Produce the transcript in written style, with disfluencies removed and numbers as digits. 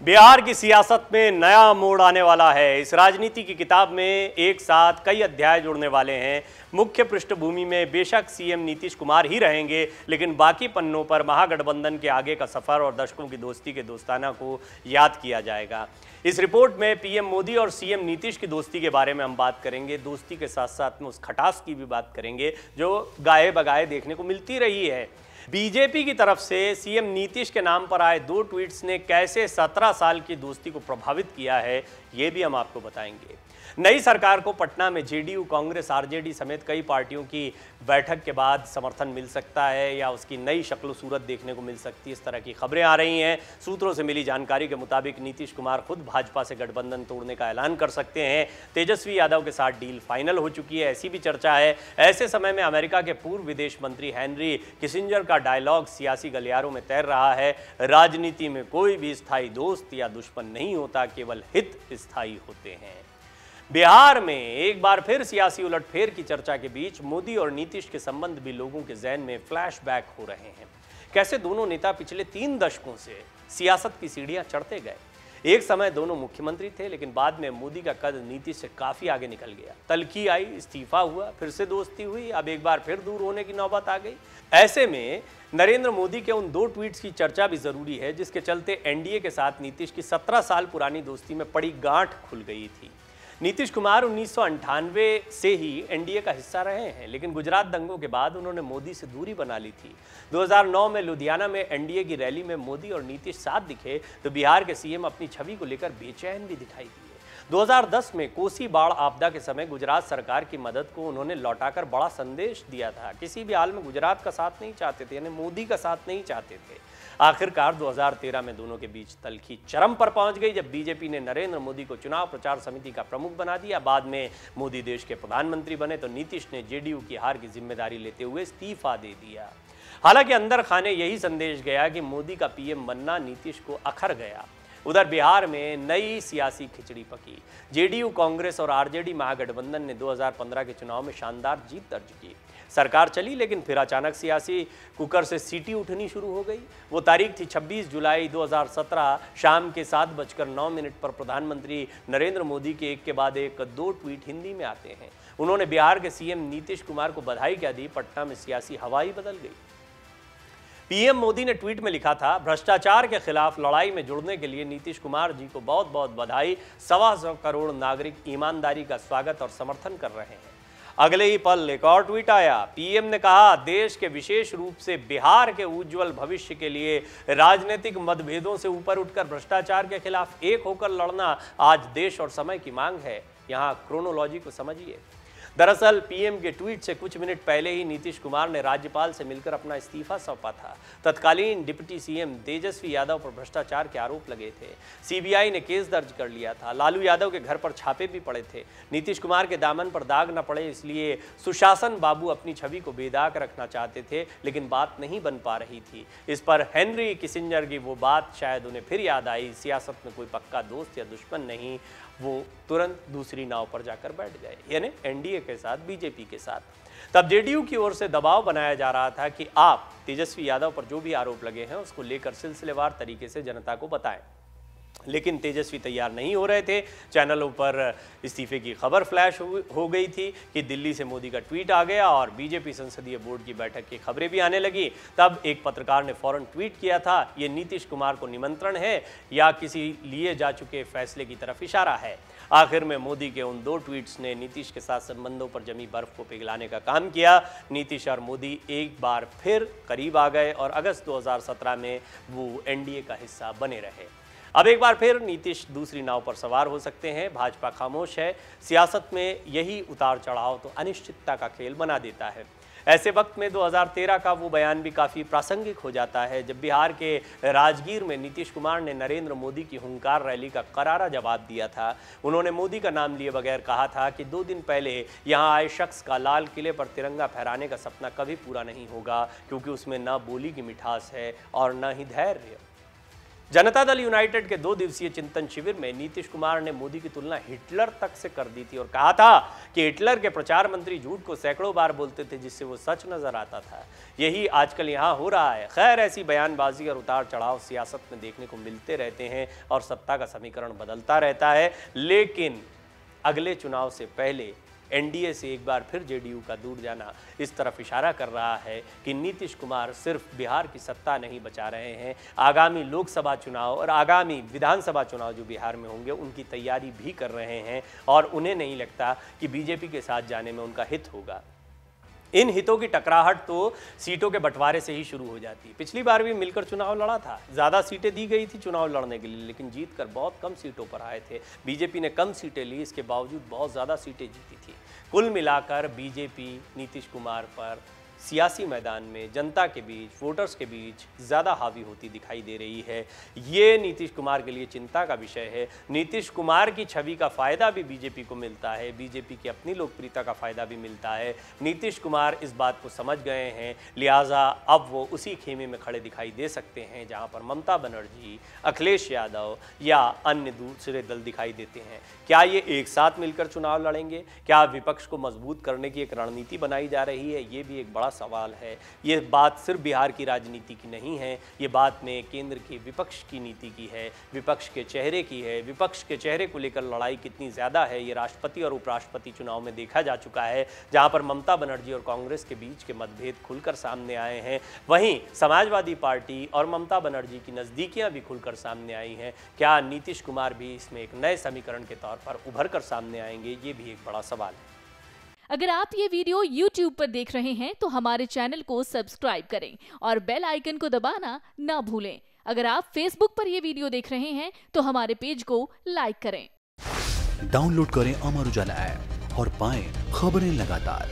बिहार की सियासत में नया मोड़ आने वाला है। इस राजनीति की किताब में एक साथ कई अध्याय जुड़ने वाले हैं। मुख्य पृष्ठभूमि में बेशक सीएम नीतीश कुमार ही रहेंगे, लेकिन बाकी पन्नों पर महागठबंधन के आगे का सफर और दशकों की दोस्ती के दोस्ताना को याद किया जाएगा। इस रिपोर्ट में पीएम मोदी और सीएम नीतीश की दोस्ती के बारे में हम बात करेंगे। दोस्ती के साथ साथ में उस खटास की भी बात करेंगे जो गाये बगाए देखने को मिलती रही है। बीजेपी की तरफ से सीएम नीतीश के नाम पर आए 2 ट्वीट्स ने कैसे 17 साल की दोस्ती को प्रभावित किया है, ये भी हम आपको बताएंगे। नई सरकार को पटना में जेडीयू, कांग्रेस, आरजेडी समेत कई पार्टियों की बैठक के बाद समर्थन मिल सकता है या उसकी नई शक्ल सूरत देखने को मिल सकती है, इस तरह की खबरें आ रही हैं। सूत्रों से मिली जानकारी के मुताबिक नीतीश कुमार खुद भाजपा से गठबंधन तोड़ने का ऐलान कर सकते हैं। तेजस्वी यादव के साथ डील फाइनल हो चुकी है, ऐसी भी चर्चा है। ऐसे समय में अमेरिका के पूर्व विदेश मंत्री हेनरी किसिंजर का डायलॉग सियासी गलियारों में तैर रहा है। राजनीति में कोई भी स्थायी दोस्त या दुश्मन नहीं होता, केवल हित स्थायी होते हैं। बिहार में एक बार फिर सियासी उलटफेर की चर्चा के बीच मोदी और नीतीश के संबंध भी लोगों के ज़हन में फ्लैशबैक हो रहे हैं। कैसे दोनों नेता पिछले 3 दशकों से सियासत की सीढ़ियां चढ़ते गए। एक समय दोनों मुख्यमंत्री थे, लेकिन बाद में मोदी का कद नीतीश से काफी आगे निकल गया। तल्खी आई, इस्तीफा हुआ, फिर से दोस्ती हुई, अब एक बार फिर दूर होने की नौबत आ गई। ऐसे में नरेंद्र मोदी के उन 2 ट्वीट्स की चर्चा भी जरूरी है, जिसके चलते एनडीए के साथ नीतीश की 17 साल पुरानी दोस्ती में पड़ी गांठ खुल गई थी। नीतीश कुमार 1998 से ही एनडीए का हिस्सा रहे हैं, लेकिन गुजरात दंगों के बाद उन्होंने मोदी से दूरी बना ली थी। 2009 में लुधियाना में एनडीए की रैली में मोदी और नीतीश साथ दिखे तो बिहार के सीएम अपनी छवि को लेकर बेचैन भी दिखाई दिए। 2010 में कोसी बाढ़ आपदा के समय गुजरात सरकार की मदद को उन्होंने लौटाकर बड़ा संदेश दिया था। किसी भी हाल में गुजरात का साथ नहीं चाहते थे, यानी मोदी का साथ नहीं चाहते थे। आखिरकार 2013 में दोनों के बीच तल्खी चरम पर पहुंच गई, जब बीजेपी ने नरेंद्र मोदी को चुनाव प्रचार समिति का प्रमुख बना दिया। बाद में मोदी देश के प्रधानमंत्री बने तो नीतीश ने जेडीयू की हार की जिम्मेदारी लेते हुए इस्तीफा दे दिया। हालांकि अंदर खाने यही संदेश गया कि मोदी का पीएम बनना नीतीश को अखर गया। उधर बिहार में नई सियासी खिचड़ी पकी। जेडीयू, कांग्रेस और आरजेडी महागठबंधन ने 2015 के चुनाव में शानदार जीत दर्ज की। सरकार चली, लेकिन फिर अचानक सियासी कुकर से सीटी उठनी शुरू हो गई। वो तारीख थी 26 जुलाई 2017। शाम के 7:09 पर प्रधानमंत्री नरेंद्र मोदी के एक के बाद एक 2 ट्वीट हिंदी में आते हैं। उन्होंने बिहार के सीएम नीतीश कुमार को बधाई क्या दी, पटना में सियासी हवा ही बदल गई। पीएम मोदी ने ट्वीट में लिखा था, भ्रष्टाचार के खिलाफ लड़ाई में जुड़ने के लिए नीतीश कुमार जी को बहुत बहुत बधाई। 125 करोड़ नागरिक ईमानदारी का स्वागत और समर्थन कर रहे हैं। अगले ही पल एक और ट्वीट आया। पीएम ने कहा, देश के विशेष रूप से बिहार के उज्जवल भविष्य के लिए राजनीतिक मतभेदों से ऊपर उठकर भ्रष्टाचार के खिलाफ एक होकर लड़ना आज देश और समय की मांग है। यहाँ क्रोनोलॉजी को समझिए। दरअसल पीएम के ट्वीट से कुछ मिनट पहले ही नीतीश कुमार ने राज्यपाल से मिलकर अपना इस्तीफा सौंपा था। तत्कालीन डिप्टी सीएम तेजस्वी यादव पर भ्रष्टाचार के आरोप लगे थे। सीबीआई ने केस दर्ज कर लिया था। लालू यादव के घर पर छापे भी पड़े थे। नीतीश कुमार के दामन पर दाग न पड़े, इसलिए सुशासन बाबू अपनी छवि को बेदाग रखना चाहते थे, लेकिन बात नहीं बन पा रही थी। इस पर हेनरी किसिंजर की वो बात शायद उन्हें फिर याद आई। सियासत में कोई पक्का दोस्त या दुश्मन नहीं, वो तुरंत दूसरी नाव पर जाकर बैठ गए, यानी एनडीए के साथ, बीजेपी के साथ। तब जेडीयू की ओर से दबाव बनाया जा रहा था कि आप तेजस्वी यादव पर जो भी आरोप लगे हैं उसको लेकर सिलसिलेवार तरीके से जनता को बताएं, लेकिन तेजस्वी तैयार नहीं हो रहे थे। चैनलों पर इस्तीफे की खबर फ्लैश हो गई थी कि दिल्ली से मोदी का ट्वीट आ गया और बीजेपी संसदीय बोर्ड की बैठक की खबरें भी आने लगी। तब एक पत्रकार ने फौरन ट्वीट किया था, ये नीतीश कुमार को निमंत्रण है या किसी लिए जा चुके फैसले की तरफ इशारा है। आखिर में मोदी के उन 2 ट्वीट्स ने नीतीश के साथ संबंधों पर जमी बर्फ को पिघलाने का काम किया। नीतीश और मोदी एक बार फिर करीब आ गए और अगस्त 2017 में वो एनडीए का हिस्सा बने रहे। अब एक बार फिर नीतीश दूसरी नाव पर सवार हो सकते हैं। भाजपा खामोश है। सियासत में यही उतार चढ़ाव तो अनिश्चितता का खेल बना देता है। ऐसे वक्त में 2013 का वो बयान भी काफ़ी प्रासंगिक हो जाता है, जब बिहार के राजगीर में नीतीश कुमार ने नरेंद्र मोदी की हुंकार रैली का करारा जवाब दिया था। उन्होंने मोदी का नाम लिए बगैर कहा था कि 2 दिन पहले यहाँ आए शख्स का लाल किले पर तिरंगा फहराने का सपना कभी पूरा नहीं होगा, क्योंकि उसमें न बोली की मिठास है और न ही धैर्य। जनता दल यूनाइटेड के 2 दिवसीय चिंतन शिविर में नीतीश कुमार ने मोदी की तुलना हिटलर तक से कर दी थी और कहा था कि हिटलर के प्रचार मंत्री झूठ को सैकड़ों बार बोलते थे जिससे वो सच नजर आता था। यही आजकल यहाँ हो रहा है। खैर, ऐसी बयानबाजी और उतार चढ़ाव सियासत में देखने को मिलते रहते हैं और सत्ता का समीकरण बदलता रहता है, लेकिन अगले चुनाव से पहले एनडीए से एक बार फिर जेडीयू का दूर जाना इस तरफ इशारा कर रहा है कि नीतीश कुमार सिर्फ बिहार की सत्ता नहीं बचा रहे हैं, आगामी लोकसभा चुनाव और आगामी विधानसभा चुनाव जो बिहार में होंगे उनकी तैयारी भी कर रहे हैं और उन्हें नहीं लगता कि बीजेपी के साथ जाने में उनका हित होगा। इन हितों की टकराहट तो सीटों के बंटवारे से ही शुरू हो जाती है। पिछली बार भी मिलकर चुनाव लड़ा था, ज़्यादा सीटें दी गई थी चुनाव लड़ने के लिए, लेकिन जीतकर बहुत कम सीटों पर आए थे। बीजेपी ने कम सीटें ली, इसके बावजूद बहुत ज़्यादा सीटें जीती थी। कुल मिलाकर बीजेपी नीतीश कुमार पर सियासी मैदान में जनता के बीच, वोटर्स के बीच ज़्यादा हावी होती दिखाई दे रही है। ये नीतीश कुमार के लिए चिंता का विषय है। नीतीश कुमार की छवि का फ़ायदा भी बीजेपी को मिलता है, बीजेपी की अपनी लोकप्रियता का फ़ायदा भी मिलता है। नीतीश कुमार इस बात को समझ गए हैं, लिहाजा अब वो उसी खेमे में खड़े दिखाई दे सकते हैं जहाँ पर ममता बनर्जी, अखिलेश यादव या अन्य दूसरे दल दिखाई देते हैं। क्या ये एक साथ मिलकर चुनाव लड़ेंगे? क्या विपक्ष को मजबूत करने की एक रणनीति बनाई जा रही है? ये भी एक बड़ा सवाल है। ये बात सिर्फ बिहार की राजनीति की नहीं है, ये बात में केंद्र की विपक्ष की नीति की है, विपक्ष के चेहरे की है। विपक्ष के चेहरे को लेकर लड़ाई कितनी ज़्यादा है ये राष्ट्रपति और उपराष्ट्रपति चुनाव में देखा जा चुका है, जहां पर ममता बनर्जी और कांग्रेस के बीच के मतभेद खुलकर सामने आए हैं। वहीं समाजवादी पार्टी और ममता बनर्जी की नज़दीकियां भी खुलकर सामने आई हैं। क्या नीतीश कुमार भी इसमें एक नए समीकरण के तौर पर उभर कर सामने आएंगे? ये भी एक बड़ा सवाल है। अगर आप ये वीडियो YouTube पर देख रहे हैं तो हमारे चैनल को सब्सक्राइब करें और बेल आइकन को दबाना ना भूलें। अगर आप Facebook पर ये वीडियो देख रहे हैं तो हमारे पेज को लाइक करें। डाउनलोड करें अमर उजाला ऐप और पाएं खबरें लगातार।